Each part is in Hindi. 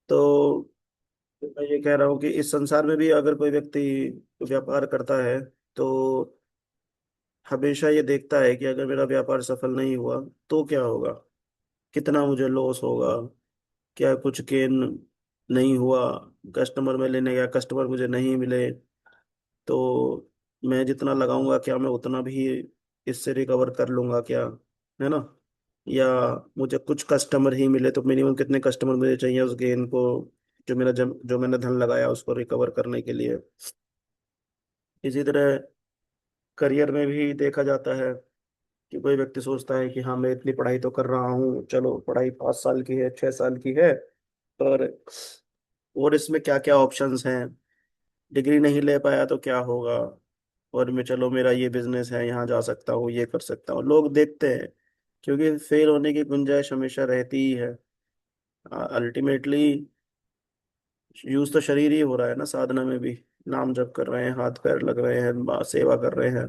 तो मैं ये कह रहा हूँ कि इस संसार में भी अगर कोई व्यक्ति व्यापार करता है तो हमेशा ये देखता है कि अगर मेरा व्यापार सफल नहीं हुआ तो क्या होगा, कितना मुझे लॉस होगा, क्या कुछ गेन नहीं हुआ, कस्टमर में लेने गया कस्टमर मुझे नहीं मिले तो मैं जितना लगाऊंगा क्या मैं उतना भी इससे रिकवर कर लूंगा क्या, है ना। या मुझे कुछ कस्टमर ही मिले तो मिनिमम कितने कस्टमर मुझे चाहिए उस गेन को, जो मैंने धन लगाया उसको रिकवर करने के लिए। इसी तरह करियर में भी देखा जाता है कि कोई व्यक्ति सोचता है कि हाँ मैं इतनी पढ़ाई तो कर रहा हूँ, चलो पढ़ाई 5 साल की है 6 साल की है, पर और इसमें क्या क्या ऑप्शंस हैं, डिग्री नहीं ले पाया तो क्या होगा, और मैं चलो मेरा ये बिजनेस है यहाँ जा सकता हूँ ये कर सकता हूँ, लोग देखते हैं क्योंकि फेल होने की गुंजाइश हमेशा रहती ही है। अल्टीमेटली यूज तो शरीर ही हो रहा है ना, साधना में भी नाम जप कर रहे हैं, हाथ पैर लग रहे हैं, सेवा कर रहे हैं,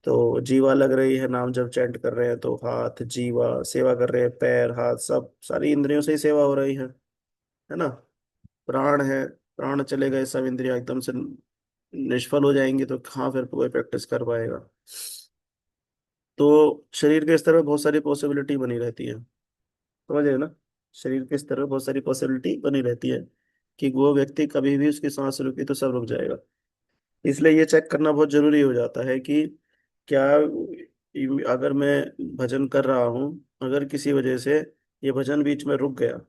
तो जीवा लग रही है, नाम जब चैंट कर रहे हैं तो हाथ जीवा सेवा कर रहे हैं, पैर हाथ सब सारी इंद्रियों से ही सेवा हो रही है ना। प्राण है, प्राण चले गए सब इंद्रियां एकदम से निष्फल हो जाएंगी तो कहाँ फिर कोई प्रैक्टिस कर पाएगा। तो शरीर के स्तर पे बहुत सारी पॉसिबिलिटी बनी रहती है, समझ रहे हो ना। शरीर के स्तर पे बहुत सारी पॉसिबिलिटी बनी रहती है कि वो व्यक्ति कभी भी उसकी सांस रुकी तो सब रुक जाएगा। इसलिए ये चेक करना बहुत जरूरी हो जाता है कि क्या अगर मैं भजन कर रहा हूँ, अगर किसी वजह से ये भजन बीच में रुक गया,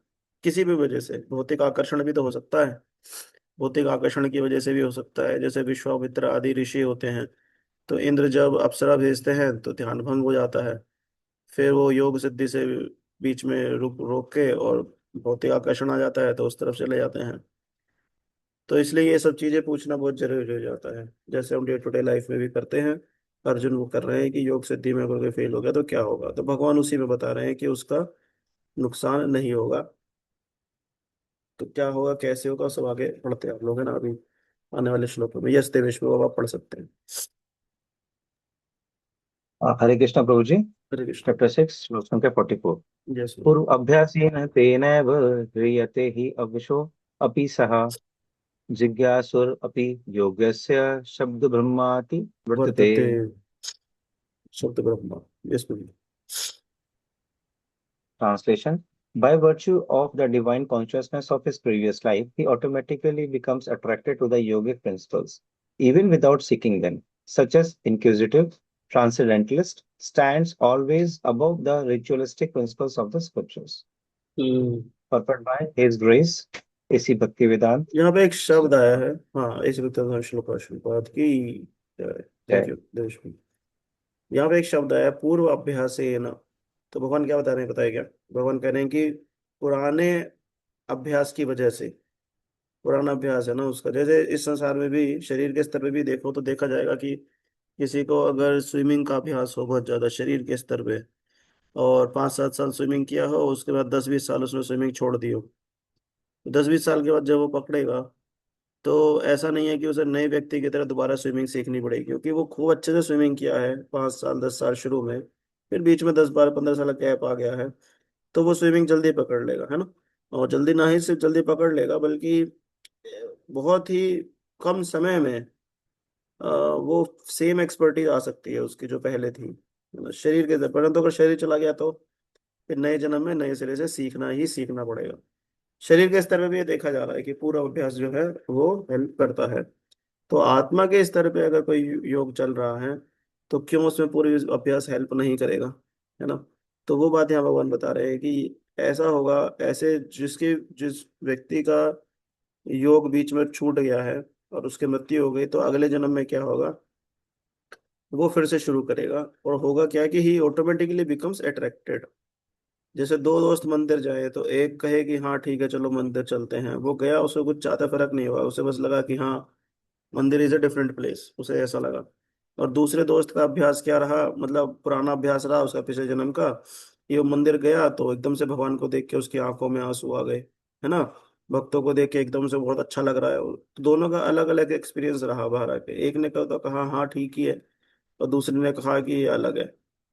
किसी भी वजह से, भौतिक आकर्षण भी तो हो सकता है, भौतिक आकर्षण की वजह से भी हो सकता है, जैसे विश्वामित्र आदि ऋषि होते हैं तो इंद्र जब अप्सरा भेजते हैं तो ध्यान भंग हो जाता है, फिर वो योग सिद्धि से बीच में रुक रोक के और भौतिक आकर्षण आ जाता है तो उस तरफ चले जाते हैं। तो इसलिए ये सब चीजें पूछना बहुत जरूरी हो जाता है, जैसे हम डे टू डे लाइफ में भी करते हैं। अर्जुन वो कर रहे हैं कि योग सिद्धि में अगर कोई फेल हो गया तो क्या होगा, तो भगवान उसी में बता रहे हैं कि उसका नुकसान नहीं होगा। तो क्या होगा कैसे होगा सब आगे पढ़ते हैं आप लोग, है ना, अभी आने वाले श्लोकों में। यस देवेश में वो आप पढ़ सकते हैं। हरे कृष्ण प्रभु जी। हरे कृष्ण। चैप्टर 6 श्लोक संख्या 44। यस। पूर्व अभ्यासेन तेनैव ह्रियते हि अवशो अपि सः जिज्ञासुर अपि योगस्य शब्द ब्रह्माति वर्तते। वर्तते शब्द Brahma. Yes. Translation: By virtue of the divine consciousness of his previous life, he automatically becomes attracted to the yogic principles, even without seeking them, such as inquisitive transcendentalist stands always above the ritualistic principles of the scriptures. Hmm. Purport by His Grace, A.C. Bhaktivedanta. यहाँ पे एक शब्द आया है, हाँ इस श्लोक शुरुआत की। थैंक जय। यू देवेश। यहाँ पे एक शब्द आया पूर्व अभ्यास न, तो भगवान क्या बता रहे हैं, बताइए क्या। भगवान कह रहे हैं कि पुराने अभ्यास की वजह से, पुराना अभ्यास है ना उसका, जैसे इस संसार में भी शरीर के स्तर पे भी देखो तो देखा जाएगा कि किसी को अगर स्विमिंग का अभ्यास हो बहुत ज्यादा शरीर के स्तर पे, और 5-7 साल स्विमिंग किया हो, उसके बाद 10-20 साल उसने स्विमिंग छोड़ दी हो, 10-20 साल के बाद जब वो पकड़ेगा तो ऐसा नहीं है कि उसे नए व्यक्ति की तरह दोबारा स्विमिंग सीखनी पड़ेगी, क्योंकि वो खूब अच्छे से स्विमिंग किया है 5 साल 10 साल शुरू में, फिर बीच में 10 12 15 साल का गैप आ गया है, तो वो स्विमिंग जल्दी पकड़ लेगा, है ना। और जल्दी ना ही सिर्फ जल्दी पकड़ लेगा बल्कि बहुत ही कम समय में वो सेम एक्सपर्टीज आ सकती है उसकी जो पहले थी, है ना? शरीर के, परंतु अगर शरीर चला गया तो फिर नए जन्म में नए सिरे से सीखना ही सीखना पड़ेगा। शरीर के स्तर पे भी ये देखा जा रहा है कि पूरा अभ्यास जो है वो हेल्प करता है। तो आत्मा के स्तर पे अगर कोई योग चल रहा है तो क्यों उसमें पूरी अभ्यास हेल्प नहीं करेगा, है ना। तो वो बात यहाँ भगवान बता रहे हैं कि ऐसा होगा, ऐसे जिस व्यक्ति का योग बीच में छूट गया है और उसकी मृत्यु हो गई तो अगले जन्म में क्या होगा, वो फिर से शुरू करेगा, और होगा क्या कि ही ऑटोमेटिकली बिकम्स अट्रैक्टेड। जैसे दो दोस्त मंदिर जाए तो एक कहे कि हाँ ठीक है चलो मंदिर चलते हैं, वो गया उसे कुछ ज्यादा फर्क नहीं हुआ, उसे बस लगा कि हाँ मंदिर इज अ डिफरेंट प्लेस, उसे ऐसा लगा। और दूसरे दोस्त का अभ्यास क्या रहा, मतलब पुराना अभ्यास रहा उसका पिछले जन्म का, ये वो मंदिर गया तो एकदम से भगवान को देख के उसकी आंखों में आंसू आ गए, है ना। भक्तों को देख के एकदम से बहुत अच्छा लग रहा है, तो दोनों का अलग अलग एक्सपीरियंस रहा बाहर आके, एक ने कहा तो कहा हाँ ठीक ही है, और दूसरे ने कहा कि ये अलग है।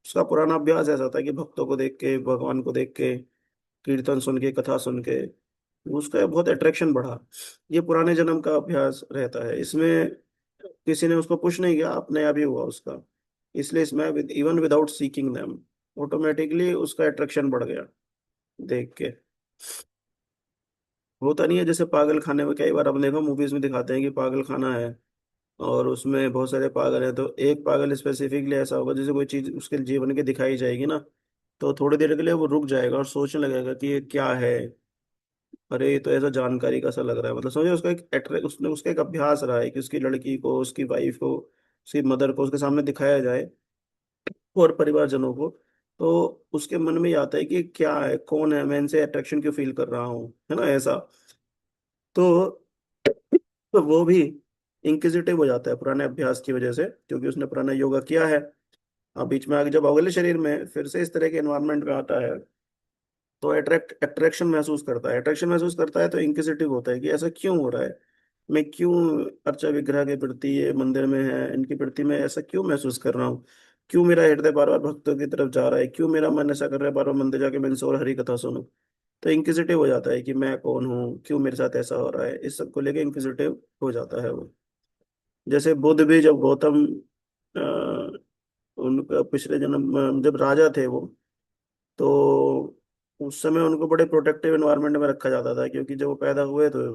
उसका पुराना अभ्यास ऐसा था कि भक्तों को देख के भगवान को देख के कीर्तन सुन के कथा सुन के उसका बहुत अट्रैक्शन बढ़ा। ये पुराने जन्म का अभ्यास रहता है, इसमें किसी ने उसको पुश नहीं किया, अपने आप ही हुआ उसका। इसलिए इसमें even without seeking them automatically उसका अट्रैक्शन बढ़ गया देख के। होता नहीं है जैसे पागल खाने में, कई बार आपने देखा मूवीज में दिखाते हैं कि पागल खाना है और उसमें बहुत सारे पागल हैं, तो एक पागल स्पेसिफिकली ऐसा होगा, जैसे कोई चीज उसके जीवन की दिखाई जाएगी ना, तो थोड़ी देर के लिए वो रुक जाएगा और सोचने लगेगा कि ये क्या है। अरे ये तो ऐसा जानकारी का सा लग रहा है, मतलब समझे, उसका एक उसने उसका एक अभ्यास रहा है कि उसकी लड़की को, उसकी वाइफ को, उसकी मदर को उसके सामने दिखाया जाए और परिवारजनों को, तो उसके मन में ये आता है कि क्या है, कौन है, मैं इनसे अट्रैक्शन क्यों फील कर रहा हूँ, है ना ऐसा। तो वो भी इंक्विजिटिव हो जाता है पुराने अभ्यास की वजह से, क्योंकि उसने पुराना योगा किया है। अब बीच में आगे जब अगले शरीर में फिर से इस तरह के एनवायरनमेंट में आता है, तो अट्रैक्शन महसूस करता है, अट्रैक्शन महसूस करता है तो इंक्विजिटिव होता है कि ऐसा क्यों हो रहा है, मैं क्यों अर्चा विग्रह के प्रति, ये मंदिर में है इनके प्रति मैं ऐसा क्यों महसूस कर रहा हूँ, क्यों मेरा हृदय बार बार भक्तों की तरफ जा रहा है, क्यों मेरा मन ऐसा कर रहा है बार बार मंदिर जाके मैं इनसे और हरी कथा सुनूं। तो इंक्विजिटिव हो जाता है कि मैं कौन हूँ, क्यों मेरे साथ ऐसा हो रहा है, इस सब को लेके इंक्विजिटिव हो जाता है वो। जैसे बुद्ध भी जब गौतम उनका पिछले जन्म में जब राजा थे वो, तो उस समय उनको बड़े प्रोटेक्टिव एनवायरनमेंट में रखा जाता था, क्योंकि जब वो पैदा हुए तो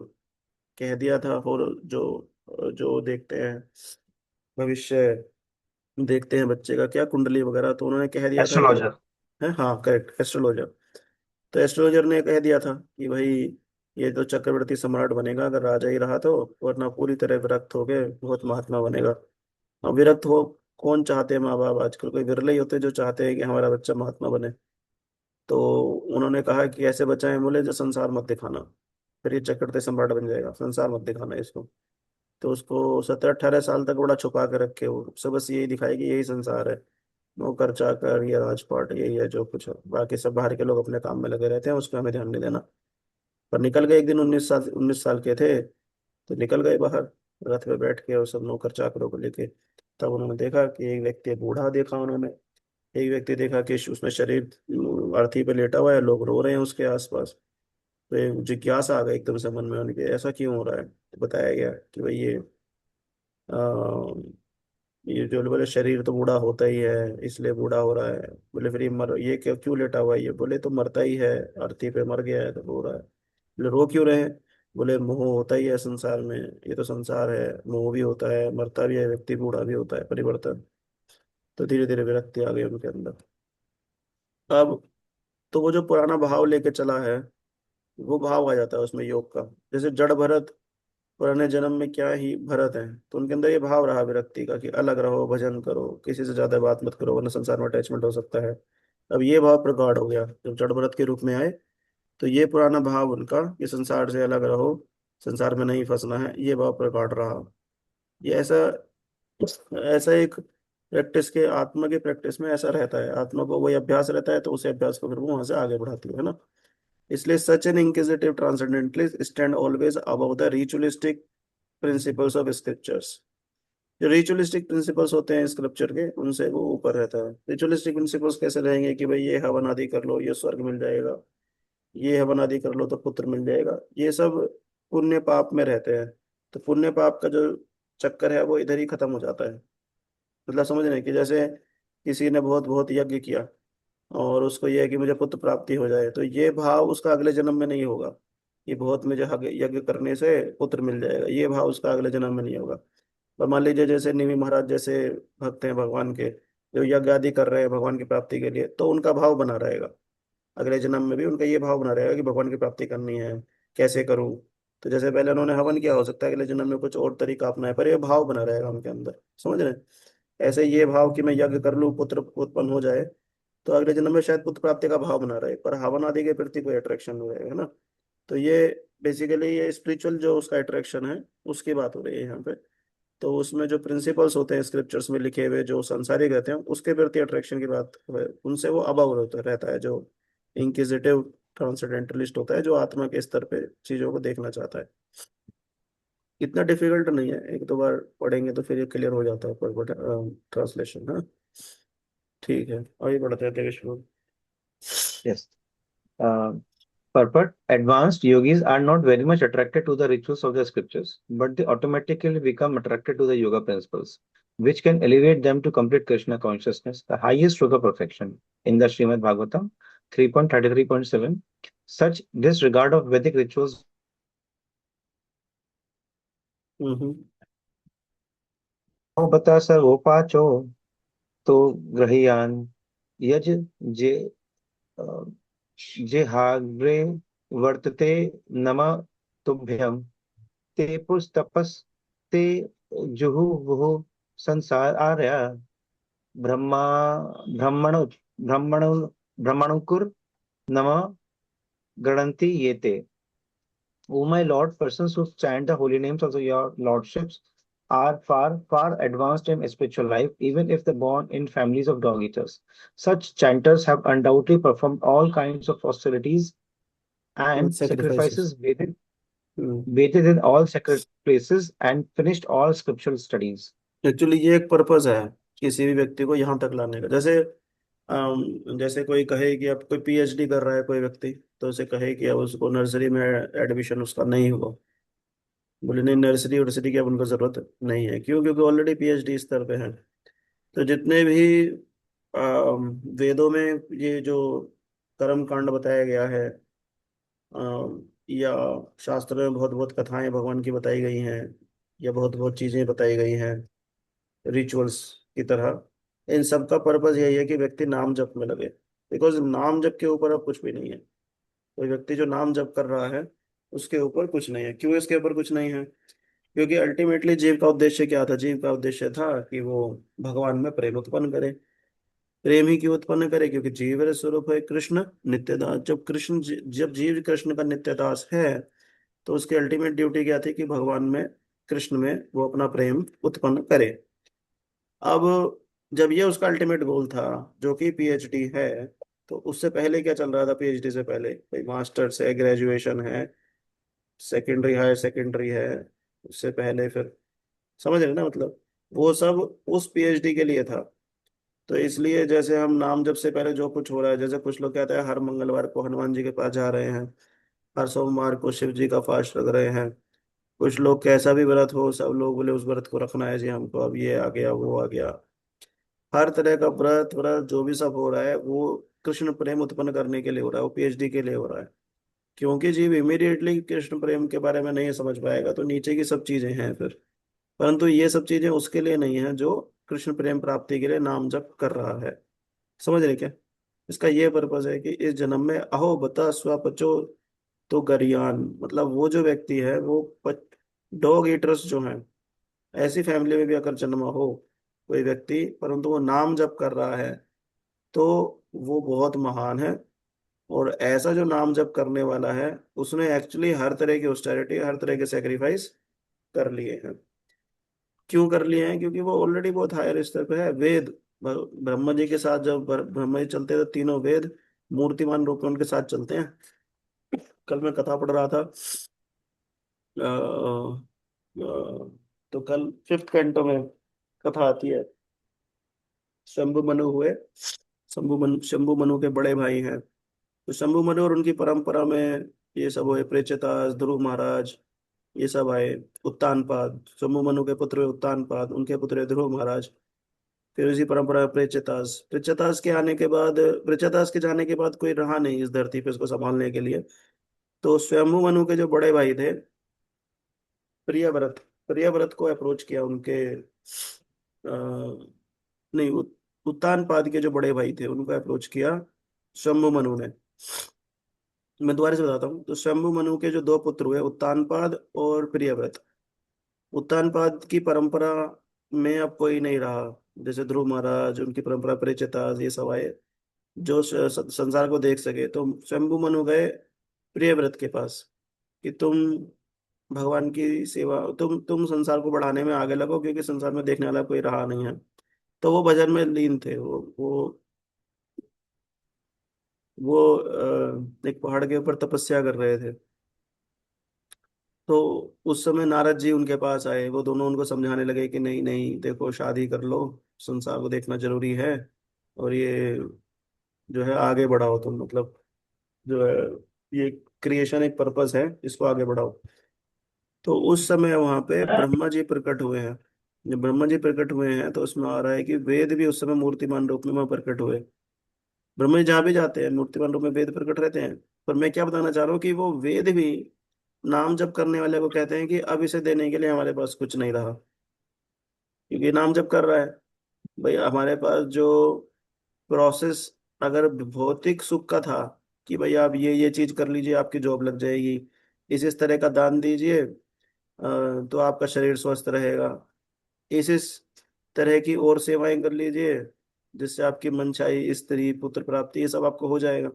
कह दिया था, और जो जो देखते हैं भविष्य, देखते हैं बच्चे का क्या कुंडली वगैरह, तो उन्होंने कह दिया था कि, एस्ट्रोलॉजर। है हाँ करेक्ट, एस्ट्रोलॉजर। तो एस्ट्रोलॉजर ने कह दिया था कि भाई ये तो चक्रवर्ती सम्राट बनेगा अगर राजा ही रहा तो, वरना पूरी तरह विरक्त हो गए बहुत महात्मा बनेगा। अब विरक्त हो कौन चाहते हैं माँ बाप, आजकल कोई विरले ही होते हैं जो चाहते हैं कि हमारा बच्चा महात्मा बने। तो उन्होंने कहा कि ऐसे बचाएं, बोले जो संसार मत दिखाना, फिर ये चक्रवर्ती सम्राट बन जाएगा, संसार मत दिखाना इसको। तो उसको 17-18 साल तक बड़ा छुपा के रखे, वो सब बस यही दिखाई कि यही संसार है, नौकर चाकर या राजपाट यही है जो कुछ है, बाकी सब बाहर के लोग अपने काम में लगे रहते हैं, उस पर हमें ध्यान नहीं देना। पर निकल गए एक दिन, 19 साल के थे, तो निकल गए बाहर रथ पे बैठ के और सब नौकर चाकरों को लेके। तब उन्होंने देखा कि एक व्यक्ति बूढ़ा देखा उन्होंने, एक व्यक्ति देखा कि उसमें शरीर अर्थी पे लेटा हुआ है, लोग रो रहे हैं उसके आसपास। तो एक जिज्ञासा आ गई एकदम से मन में उनके, ऐसा क्यों हो रहा है, तो बताया गया कि भाई ये जो बोले शरीर तो बूढ़ा होता ही है इसलिए बूढ़ा हो रहा है। बोले फिर ये क्यों क्यों लेटा हुआ है ये, बोले तो मरता ही है, अर्थी पे मर गया है तो रो रहा है। बोले रो क्यों रहे हैं, बोले मोह होता ही है संसार में, ये तो संसार है, मोह भी होता है, मरता भी है व्यक्ति, बूढ़ा भी होता है, परिवर्तन। तो धीरे धीरे विरक्ति आ गई उनके अंदर। अब तो वो जो पुराना भाव लेके चला है, वो भाव आ जाता है उसमें योग का। जैसे जड़ भरत पुराने जन्म में क्या ही भरत हैं, तो उनके अंदर ये भाव रहा विरक्ति का कि अलग रहो, भजन करो, किसी से ज्यादा बात मत करो वरना संसार में अटैचमेंट हो सकता है। अब ये भाव प्रगाढ़ हो गया जब जड़ भरत के रूप में आए, तो ये पुराना भाव उनका कि संसार से अलग रहो, संसार में नहीं फंसना है, ये भाव प्रगाढ़ रहा। ये ऐसा ऐसा एक प्रैक्टिस के, आत्मा की प्रैक्टिस में ऐसा रहता है, आत्मा को वही अभ्यास रहता है तो उसे अभ्यास को फिर वो वहां से आगे बढ़ाती है ना। इसलिए such an inquisitive transcendentalist stand always above the ritualistic principles of scriptures. जो रिचुअलिस्टिक प्रिंसिपल्स होते हैं स्क्रिप्चर के, उनसे वो ऊपर रहता है। रिचुअलिस्टिक प्रिंसिपल्स कैसे रहेंगे कि भाई ये हवन आदि कर लो ये स्वर्ग मिल जाएगा, ये हवन आदि कर लो तो पुत्र मिल जाएगा, ये सब पुण्य पाप में रहते हैं। तो पुण्य पाप का जो चक्कर है वो इधर ही खत्म हो जाता है। मतलब समझ रहे हैं कि जैसे किसी ने बहुत बहुत यज्ञ किया और उसको ये है कि मुझे पुत्र प्राप्ति हो जाए, तो ये भाव उसका अगले जन्म में नहीं होगा कि बहुत मुझे यज्ञ करने से पुत्र मिल जाएगा, ये भाव उसका अगले जन्म में नहीं होगा। पर मान लीजिए जैसे निमि महाराज जैसे भक्त हैं भगवान के, जो यज्ञ आदि कर रहे हैं भगवान की प्राप्ति के लिए, तो उनका भाव बना रहेगा, अगले जन्म में भी उनका ये भाव बना रहेगा कि भगवान की प्राप्ति करनी है, कैसे करूं। तो जैसे पहले उन्होंने हवन किया, हो सकता है अगले जन्म में कुछ और तरीका अपनाए, पर ये भाव बना रहेगा उनके अंदर, समझ रहे हैं। ऐसे ये भाव कि मैं यज्ञ कर लूं पुत्र उत्पन्न हो जाए, तो अगले जन्म में शायद पुत्र प्राप्ति का भाव बना रहे, पर हवन आदि के प्रति कोई अट्रैक्शन नहीं रहेगा, है ना। तो ये बेसिकली ये स्पिरिचुअल जो उसका अट्रैक्शन है उसकी बात हो रही है यहाँ पे। तो उसमें जो प्रिंसिपल्स होते हैं स्क्रिप्चर्स में लिखे हुए जो सांसारिक रहते हैं उसके प्रति अट्रैक्शन की बात है, उनसे वो अबव होता रहता है, जो इंक्विजिटिव ट्रांसेंडेंटलिस्ट होता है, जो आत्मा के स्तर पे चीजों को देखना चाहता है। इतना डिफिकल्ट नहीं है, एक दो बार पढ़ेंगे तो फिर ये क्लियर हो जाता है पर ट्रांसलेशन, हाँ। ठीक है, आगे बढ़ते हैं, Devesh. Yes. But advanced yogis are not very much attracted to the rituals of the scriptures, but they automatically become attracted to the yoga principles, which can elevate them to complete Krishna consciousness, the highest yoga perfection. In the Srimad Bhagavatam 3.33.7, such disregard of Vedic rituals हम्म। बता सर्वोपाचो तो ग्रहियान यज जे जेहाग्रे वर्तते नम तुभ्यं ते पुस्तपस ते जुहुवुः संसार आर्या ब्रह्मा ब्रह्मणु ब्रह्मणु ब्रह्मणुकुर नम गणन्ति ये ते. O my Lord, persons who chant the holy names of your lordships are far, far advanced in spiritual life, even if they're born in families of dog eaters. Such chanters have undoubtedly performed all kinds of austerities and sacrifices. sacrifices bathed in all sacred places and finished all scriptural studies. Actually ये एक पर्पस है किसी भी व्यक्ति को यहाँ तक लाने का। जैसे जैसे कोई कहे कि अब कोई पीएचडी कर रहा है कोई व्यक्ति, तो उसे कहे कि अब उसको नर्सरी में एडमिशन उसका नहीं हुआ, बोले नहीं नर्सरी वर्सरी की अब उनको जरूरत नहीं है। क्यों? क्योंकि ऑलरेडी पीएचडी स्तर पे है। तो जितने भी वेदों में ये जो कर्म कांड बताया गया है, या शास्त्र में बहुत बहुत कथाएं भगवान की बताई गई हैं, या बहुत बहुत चीजें बताई गई हैं रिचुअल्स की तरह, इन सब का पर्पज यही है कि व्यक्ति नाम जप में लगे। बिकॉज नाम जप के ऊपर अब कुछ भी नहीं है। कोई व्यक्ति जो नाम जप कर रहा है उसके ऊपर कुछ नहीं है। क्यों इसके ऊपर कुछ नहीं है? क्योंकि अल्टीमेटली जीव का उद्देश्य क्या था? जीव का उद्देश्य था कि वो भगवान में प्रेम उत्पन्न करे। प्रेम ही क्यों उत्पन्न करे? क्योंकि जीव स्वरूप है कृष्ण नित्यदास। जब जब जीव कृष्ण का नित्यदास है, तो उसकी अल्टीमेट ड्यूटी क्या थी? कि भगवान में, कृष्ण में वो अपना प्रेम उत्पन्न करे। अब जब ये उसका अल्टीमेट गोल था, जो कि पीएचडी है, तो उससे पहले क्या चल रहा था? पीएचडी से पहले भाई मास्टर्स है, ग्रेजुएशन है, सेकेंडरी हायर सेकेंडरी है, उससे पहले फिर, समझ रहे ना मतलब, वो सब उस पीएचडी के लिए था। तो इसलिए जैसे हम नाम जब से पहले जो कुछ हो रहा है, जैसे कुछ लोग कहते हैं हर मंगलवार को हनुमान जी के पास जा रहे हैं, हर सोमवार को शिव जी का फास्ट रख रहे हैं, कुछ लोग कैसा भी व्रत हो सब लोग बोले उस व्रत को रखना है जी हमको, अब ये आ गया वो आ गया। हर तरह का व्रत व्रत जो भी सब हो रहा है वो कृष्ण प्रेम उत्पन्न करने के लिए हो रहा है, वो पीएचडी के लिए हो रहा है। क्योंकि जीव इमीडिएटली कृष्ण प्रेम के बारे में नहीं समझ पाएगा, तो नीचे की सब चीजें हैं फिर। परंतु ये सब चीजें उसके लिए नहीं है जो कृष्ण प्रेम प्राप्ति के लिए नाम जप कर रहा है। समझ रहे क्या? इसका ये पर्पज है कि इस जन्म में अहो बता स्वपचो तो गरियान, मतलब वो जो व्यक्ति है वो डॉग ईटर्स जो हैं, ऐसी फैमिली में भी अगर जन्मा हो कोई व्यक्ति, परंतु वो नाम जप कर रहा है, तो वो बहुत महान है। और ऐसा जो नाम जप करने वाला है, उसने एक्चुअली हर तरह की ऑस्टेरिटी, हर तरह के सेक्रीफाइस कर लिए हैं। क्यों कर लिए हैं? क्योंकि वो ऑलरेडी बहुत हायर स्तर पे है। वेद, ब्रह्मा जी के साथ जब ब्रह्मा जी चलते हैं तो तीनों वेद मूर्तिमान रूप में उनके साथ चलते हैं। कल मैं कथा पढ़ रहा था, तो कल फिफ्थ कैंटो में कथा आती है। शंभु मनु हुए, शंभु मनु के बड़े भाई हैं। तो शंभु मनु और उनकी परंपरा में ये सब हुए, प्रेचतास, ध्रुव महाराज, ये सब आए। उत्तानपाद, शंभु मनु के पुत्र हुए उत्तानपाद, उनके पुत्र हुए ध्रुव महाराज। फिर इसी परंपरा में प्रेचतास, प्रेचतास के आने के बाद, प्रेचतास के जाने के बाद कोई रहा नहीं इस धरती पे उसको संभालने के लिए। तो स्वयंभु मनु के जो बड़े भाई थे, प्रियव्रत, प्रियव्रत को अप्रोच किया उनके नहीं, उत्तानपाद के जो बड़े भाई थे उनको अप्रोच किया शंभु मनु ने। मैं दोबारा से बताता हूँ। तो शंभु मनु के जो दो पुत्र हुए, उत्तानपाद और प्रियव्रत। उत्तानपाद की परंपरा में अब कोई नहीं रहा। जैसे ध्रुव महाराज, उनकी परंपरा परिचिता, ये सब आए जो संसार को देख सके। तो शंभु मनु गए प्रियव्रत के पास कि तुम भगवान की सेवा, तुम संसार को बढ़ाने में आगे लगो, क्योंकि संसार में देखने वाला कोई रहा नहीं है। तो वो भजन में लीन थे। वो एक पहाड़ के ऊपर तपस्या कर रहे थे। तो उस समय नारद जी उनके पास आए। वो दोनों उनको समझाने लगे कि नहीं नहीं देखो, शादी कर लो, संसार को देखना जरूरी है, और ये जो है आगे बढ़ाओ तुम, मतलब जो है ये क्रिएशन एक पर्पस है, इसको आगे बढ़ाओ। तो उस समय वहां पे ब्रह्मा जी प्रकट हुए हैं। जब ब्रह्मा जी प्रकट हुए हैं तो उसमें आ रहा है कि वेद भी उस समय मूर्तिमान रूप में वहां प्रकट हुए। ब्रह्मा जी जहाँ भी जाते हैं मूर्तिमान रूप में वेद प्रकट रहते हैं। पर मैं क्या बताना चाह रहा हूँ कि वो वेद भी नाम जप करने वाले को कहते हैं कि अब इसे देने के लिए हमारे पास कुछ नहीं रहा, क्योंकि नाम जप कर रहा है। भाई हमारे पास जो प्रोसेस अगर भौतिक सुख का था कि भाई आप ये चीज कर लीजिए आपकी जॉब लग जाएगी, इस तरह का दान दीजिए तो आपका शरीर स्वस्थ रहेगा, इस तरह की और सेवाएं कर लीजिए जिससे आपकी मनचाही स्त्री पुत्र प्राप्ति ये सब आपको हो जाएगा।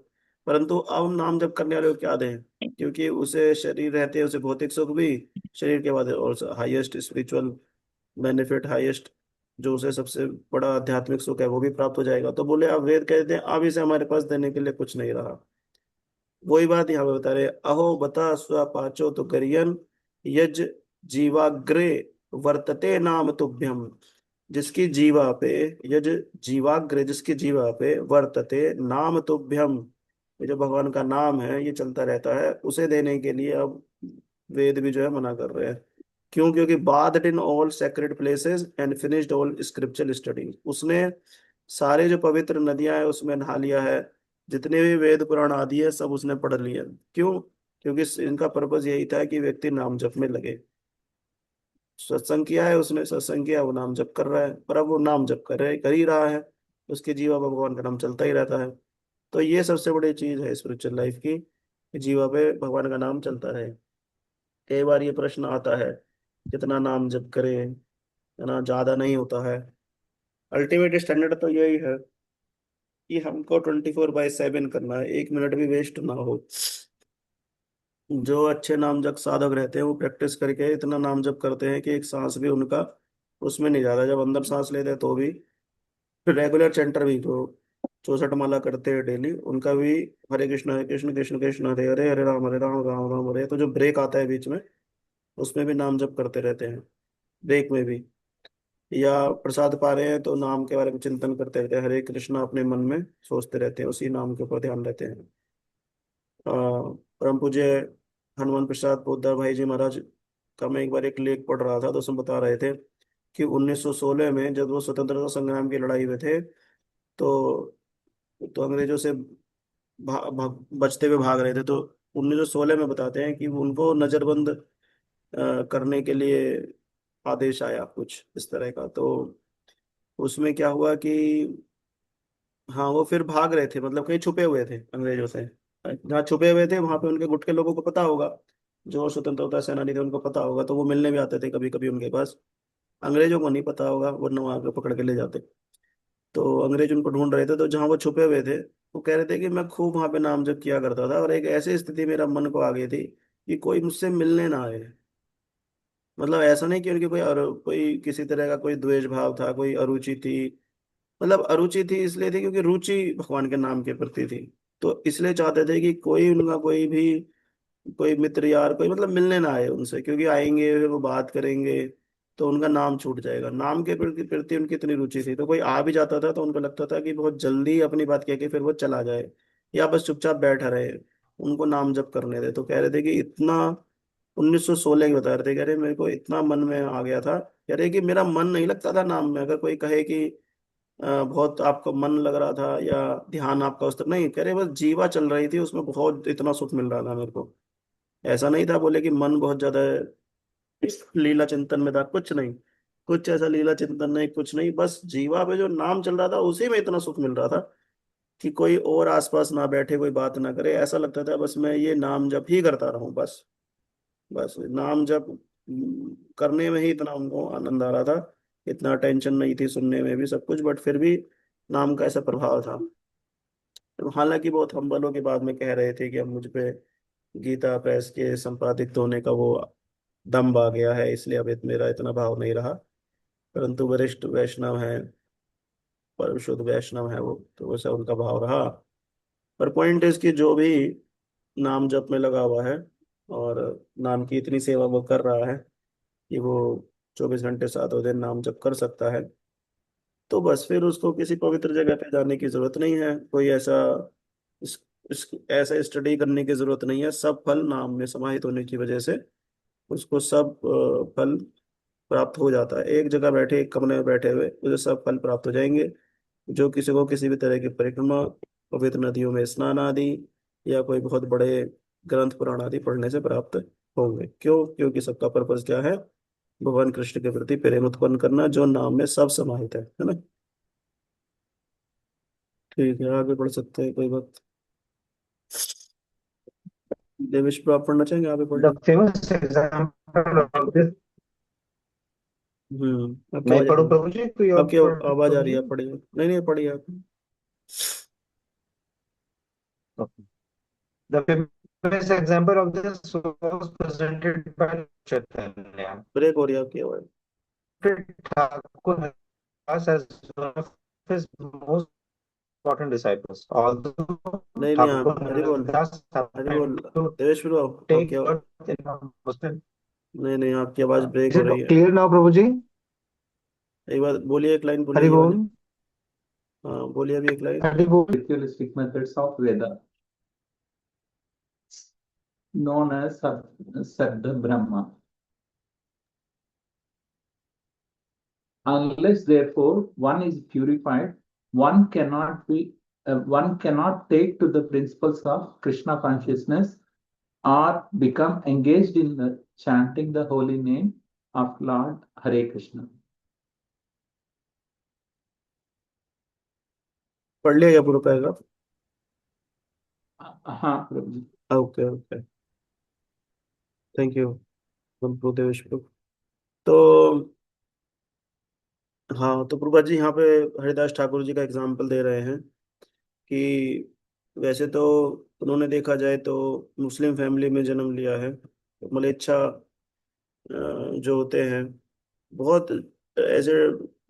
परंतु अब नाम जप करने वाले को क्या दें, क्योंकि उसे शरीर रहते हैं उसे भौतिक सुख भी, शरीर के बाद और हाईएस्ट स्पिरिचुअल बेनिफिट, हाईएस्ट जो उसे सबसे बड़ा आध्यात्मिक सुख है वो भी प्राप्त हो जाएगा। तो बोले अब वेद कहते हैं अब इसे हमारे पास देने के लिए कुछ नहीं रहा। वही बात यहाँ पे बता रहे, अहो बता स्वपाचो तो करियन यज जीवाग्रे वर्तते नाम तुभ्यम। जिसकी जीवा पे यज जीवाग्रे जिसकी जीवा पे वर्तते नाम तुभ्यम, ये जो भगवान का नाम है ये चलता रहता है, उसे देने के लिए अब वेद भी जो है मना कर रहे हैं। क्यों? क्योंकि bathed in all sacred places and finished all scriptural studies, उसने सारे जो पवित्र नदियां हैं उसमें नहा लिया है, जितने भी वेद पुराण आदि है सब उसने पढ़ लिया। क्यों? क्योंकि इनका पर्पस यही था कि व्यक्ति नाम जप में लगे। सत्संग किया है उसने, सत्संग किया, वो नाम जप कर रहा है, पर अब वो नाम जप कर ही रहा है, उसके जीवा पे भगवान का नाम चलता ही रहता है। तो ये सबसे बड़ी चीज है स्पिरिचुअल लाइफ की, कि जीवा पे भगवान का नाम चलता रहे। कई बार ये प्रश्न आता है कितना नाम जप करें, है ना, ज्यादा नहीं होता है। अल्टीमेट स्टैंडर्ड तो यही है कि हमको 24/7 करना है, 1 मिनट भी वेस्ट ना हो। जो अच्छे नाम जप साधक रहते हैं वो प्रैक्टिस करके इतना नाम जप करते हैं कि एक सांस भी उनका उसमें नहीं जाता, जब अंदर सांस लेते हैं तो भी। रेगुलर चेंटर भी जो 64 माला करते हैं डेली उनका भी हरे कृष्ण कृष्ण कृष्ण हरे हरे हरे राम राम राम हरे, तो जो ब्रेक आता है बीच में उसमें भी नाम जप करते रहते हैं, ब्रेक में भी। या प्रसाद पा रहे हैं तो नाम के बारे में चिंतन करते रहते हैं, हरे कृष्णा अपने मन में सोचते रहते हैं, उसी नाम के ऊपर ध्यान रहते हैं। परम पूज्य हनुमान प्रसाद पोद्दार भाई जी महाराज का मैं एक बार एक लेख पढ़ रहा था तो उसमें बता रहे थे कि 1916 में जब वो स्वतंत्रता संग्राम की लड़ाई में थे तो अंग्रेजों से बचते हुए भाग रहे थे, तो 1916 में बताते हैं कि वो उनको नजरबंद करने के लिए आदेश आया कुछ इस तरह का। तो उसमें क्या हुआ कि हाँ वो फिर भाग रहे थे, मतलब कहीं छुपे हुए थे अंग्रेजों से। जहाँ छुपे हुए थे वहां पे उनके गुट के लोगों को पता होगा, जो स्वतंत्रता सेनानी थे उनको पता होगा, तो वो मिलने भी आते थे कभी कभी उनके पास। अंग्रेजों को नहीं पता होगा वरना वहां पे पकड़ के ले जाते। तो अंग्रेज उनको ढूंढ रहे थे, तो जहाँ वो छुपे हुए थे वो कह रहे थे कि मैं खूब वहां पे नाम जप किया करता था और एक ऐसी स्थिति मेरा मन को आ गई थी कि कोई मुझसे मिलने ना आए। मतलब ऐसा नहीं कि उनकी कोई किसी तरह का कोई द्वेष भाव था, कोई अरुचि थी। मतलब अरुचि थी इसलिए थी क्योंकि रुचि भगवान के नाम के प्रति थी। तो इसलिए चाहते थे कि कोई उनका कोई भी कोई मित्र यार कोई मतलब मिलने ना आए उनसे, क्योंकि आएंगे फिर वो बात करेंगे तो उनका नाम छूट जाएगा। नाम के प्रति प्रति उनकी इतनी रुचि थी, तो कोई आ भी जाता था तो उनको लगता था कि बहुत जल्दी अपनी बात कह के फिर वो चला जाए या बस चुपचाप बैठा रहे, उनको नाम जप करने दे। तो कह रहे थे कि इतना 1916 की बता रहे थे, कह रहे मेरे को इतना मन में आ गया था, कह रहे कि मेरा मन नहीं लगता था नाम में। अगर कोई कहे कि बहुत आपका मन लग रहा था या ध्यान आपका उस तरफ नहीं, कह रहे बस जीवा चल रही थी उसमें, बहुत इतना सुख मिल रहा था मेरे को। ऐसा नहीं था बोले कि मन बहुत ज्यादा लीला चिंतन में था, कुछ नहीं, कुछ ऐसा लीला चिंतन नहीं, कुछ नहीं, बस जीवा पे जो नाम चल रहा था उसी में इतना सुख मिल रहा था कि कोई और आसपास ना बैठे कोई बात ना करे, ऐसा लगता था बस मैं ये नाम जप ही करता रहूं बस। बस नाम जप करने में ही इतना उनको आनंद आ रहा था, इतना टेंशन नहीं थी सुनने में भी सब कुछ, बट फिर भी नाम का ऐसा प्रभाव था। तो हालांकि बहुत हम्बल होके बाद में कह रहे थे कि अब मुझ पे गीता प्रेस के संपादित होने का वो दम्भ आ गया है, इसलिए अब मेरा इतना भाव नहीं रहा। परंतु वरिष्ठ वैष्णव है, परम शुद्ध वैष्णव है वो, तो वैसा उनका भाव रहा। पर पॉइंट इज कि जो भी नाम जप में लगा हुआ है और नाम की इतनी सेवा वो कर रहा है कि वो 24 घंटे 7 दिन नाम जप कर सकता है, तो बस फिर उसको किसी पवित्र जगह पे जाने की जरूरत नहीं है। कोई ऐसा इस ऐसा स्टडी करने की जरूरत नहीं है, सब फल नाम में समाहित होने की वजह से उसको सब फल प्राप्त हो जाता है। एक जगह बैठे, एक कमरे में बैठे हुए उसे सब फल प्राप्त हो जाएंगे। जो किसी को किसी भी तरह की परिक्रमा, पवित्र नदियों में स्नान आदि, या कोई बहुत बड़े ग्रंथ पुराण आदि पढ़ने से प्राप्त होंगे। क्यों? क्योंकि सबका पर्पस क्या है? भगवान कृष्ण के प्रति प्रेम उत्पन्न करना, जो नाम में सब समाहित है ना। ठीक है, आगे बढ़ सकते हैं, कोई बात। देवेश पर आप पढ़ना चाहेंगे? आगे पढ़ The लीजिए। famous example of this, आपकी मैं आवाज आ पढ़ूं रही प्रभु जी, कोई है, और आपकी पढ़ आवाज आ प्रभु रही है, जी? आप पढ़िए। नहीं नहीं, पढ़िए आप। Okay. The famous example of this was presented by Chaitanya. Break हो रही है आपकी आवाज। Thakur has as one of his most important disciples. Although नहीं नहीं, Thakur आप हरि बोल, Haridas हरि बोल। happened to देवेश प्रभु, आपकी take birth in a Muslim. नहीं नहीं, आपकी आवाज ब्रेक Is हो it रही है। clear now, Prabhuji? एक बार बोलिए, एक लाइन बोलिए Hari ये वाली। Bol. हाँ बोलिए अभी एक line. Hari Bol. ritualistic methods of Veda, known as Sabda Brahma. Unless, therefore, one is purified, one cannot take to the principles of Krishna consciousness or become engaged in chanting the holy name of Lord Hare Krishna. पढ़ लिया क्या पूरा पैराग्राफ? हाँ प्रभु जी। Okay okay, thank you Devesh प्रभु। तो हाँ, तो प्रभा जी यहाँ पे हरिदास ठाकुर जी का एग्जाम्पल दे रहे हैं कि वैसे तो उन्होंने देखा जाए तो मुस्लिम फैमिली में जन्म लिया है। तो मलेच्छा जो होते हैं, बहुत ऐसे,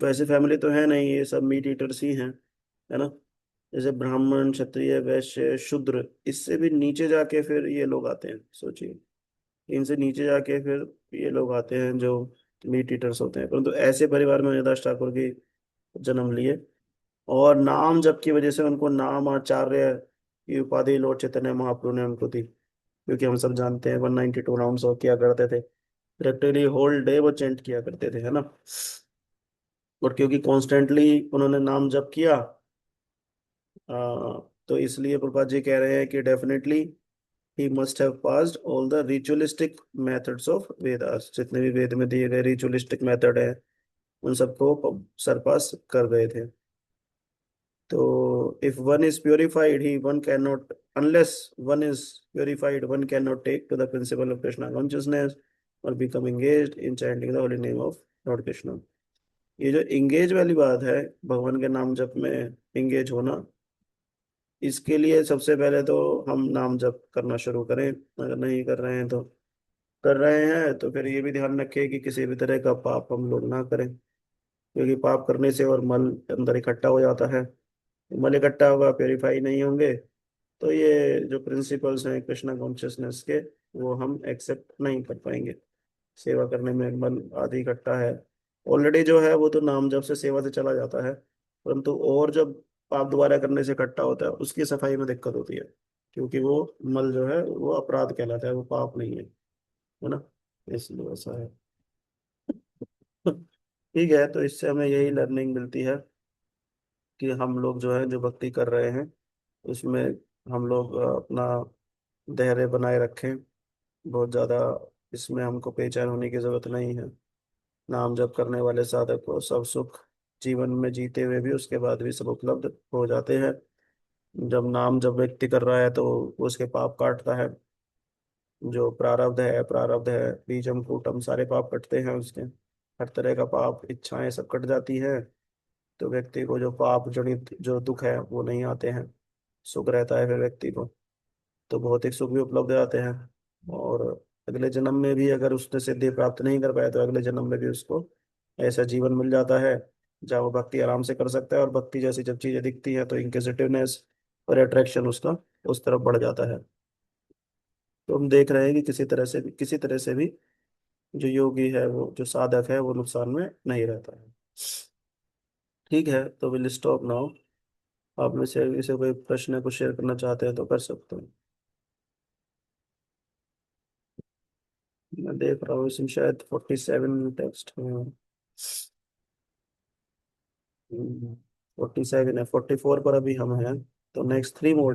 वैसे फैमिली तो है नहीं, ये सब मीट ईटर्स ही हैं, है ना। जैसे ब्राह्मण, क्षत्रिय, वैश्य, शूद्र, इससे भी नीचे जाके फिर ये लोग आते हैं, सोचिए। इनसे नीचे जाके फिर ये लोग आते हैं जो मीट ईटर्स होते हैं, परंतु ऐसे परिवार में हरिदास ठाकुर की जन्म लिए। और नाम जप की वजह से उनको नाम आचार्य की उपाधि लॉर्ड चैतन्य महाप्रभु ने उनको दी। क्योंकि हम सब जानते हैं 192 राउंड्स और किया करते थे, प्रैक्टिकली होल डे वो चेंट किया करते थे, है ना। और क्योंकि कॉन्स्टेंटली उन्होंने नाम जप किया, तो इसलिए प्रभुपाद जी कह रहे हैं कि definitely he must have passed all the ritualistic methods of Vedas. जितने भी वेद में दिए गए रिचुअलिस्टिक मेथड है, उन सबको सरपास कर गए थे। तो if one is purified, he one can not, unless one is purified, one can not take to the principle of Krishna consciousness और become engaged in chanting the holy name of lord Krishna. ये जो एंगेज वाली बात है, भगवान के नाम जप में एंगेज होना, इसके लिए सबसे पहले तो हम नाम जप करना शुरू करें। अगर नहीं कर रहे हैं तो, कर रहे हैं तो फिर ये भी ध्यान रखें कि किसी भी तरह का पाप हम लोग ना करें। क्योंकि पाप करने से और मल अंदर इकट्ठा हो जाता है, मल इकट्ठा होगा, प्योरीफाई नहीं होंगे, तो ये जो प्रिंसिपल्स हैं कृष्णा कॉन्शियसनेस के, वो हम एक्सेप्ट नहीं कर पाएंगे। सेवा करने में मन आदि इकट्ठा है, ऑलरेडी जो है वो तो नाम जब से सेवा से चला जाता है, परंतु और जब पाप दोबारा करने से इकट्ठा होता है, उसकी सफाई में दिक्कत होती है। क्योंकि वो मल जो है वो अपराध कहलाता है, वो पाप नहीं है ना। इसलिए ऐसा है। ठीक है, तो इससे हमें यही लर्निंग मिलती है कि हम लोग जो है जो भक्ति कर रहे हैं उसमें हम लोग अपना धैर्य बनाए रखें। बहुत ज़्यादा इसमें हमको बेचैन होने की जरूरत नहीं है। नाम जप करने वाले साधक को सब सुख जीवन में जीते हुए भी, उसके बाद भी सब उपलब्ध हो जाते हैं। जब नाम जब व्यक्ति कर रहा है तो वो उसके पाप काटता है। जो प्रारब्ध है बीजम कूटम, सारे पाप कटते हैं उसके। हर तरह का पाप इच्छाएं सब कट जाती है, तो व्यक्ति को जो पाप जनित जो दुख है वो नहीं आते हैं, सुख रहता है फिर व्यक्ति को। तो भौतिक सुख भी उपलब्ध हो जाते हैं। और अगले जन्म में भी अगर उसने सिद्धि प्राप्त नहीं कर पाया, तो अगले जन्म में भी उसको ऐसा जीवन मिल जाता है जहाँ वो भक्ति आराम से कर सकता है। और भक्ति जैसी जब चीजें दिखती हैं तो इंक्विजिटिवनेस और अट्रैक्शन उसका उस तरफ बढ़ जाता है। तो हम देख रहे हैं कि किसी तरह से भी जो योगी है, वो जो साधक है, वो नुकसान में नहीं रहता है। ठीक है, तो विल स्टॉप नाउ। आप में से किसी कोई प्रश्न को शेयर करना चाहते हैं तो कर सकते हैं। मैं देख रहा हूँ इसमें शायद 47 टेक्स्ट है। 47 है, 44 पर अभी हम हैं। तो नेक्स्ट 3 more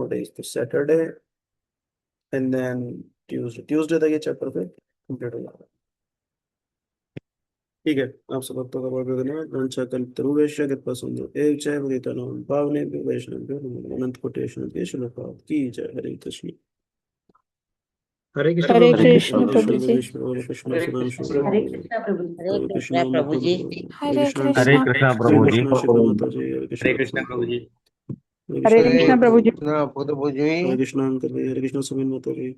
days तो सैटरडे एंड देन ट्यूसडे तक ये चैप्टर पे कंप्लीट हो जाएगा। ठीक है, आप सब भक्तों का बहुत बहुत धन्यवाद। वंशा कल्पतरुभ्यश्च कृपा सिंधु एव च पतितानां पावनेभ्यो वैष्णवेभ्यो नमो अनंत कोटि वैष्णव श्लोकात् की जय। हरे कृष्ण। हरे कृष्ण हरे प्रभु जी। कृष्ण हरे प्रभु कृष्ण जी। हरे कृष्ण हरे कृष्ण सुदाम हरे शिव कृष्णा प्रभु जी। हरे कृष्ण प्रभु जी। हरे कृष्ण हरे हरे कृष्ण प्रभु जी। कृष्ण माता जी। हरे हरे कृष्ण कृष्णा प्रभु जी। हरे हरे कृष्ण प्रभु जी। कृष्णा प्रभु जी। हरे कृष्ण अंकल जी। हरे कृष्ण सुमिन माता जी।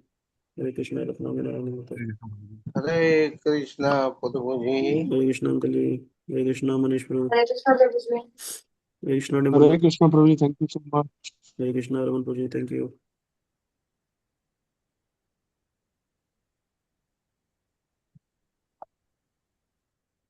हरे कृष्ण रत्ना नारायण माता जी। हरे कृष्णा प्रभु जी। हरे कृष्ण अंकल जी। हरे कृष्ण मनीष प्रभु। हरे कृष्णा प्रभु जी। हरे कृष्ण निमन। हरे कृष्णा प्रभु जी, thank you so much. Hare Krishna Raman प्रभु जी, थैंक यू।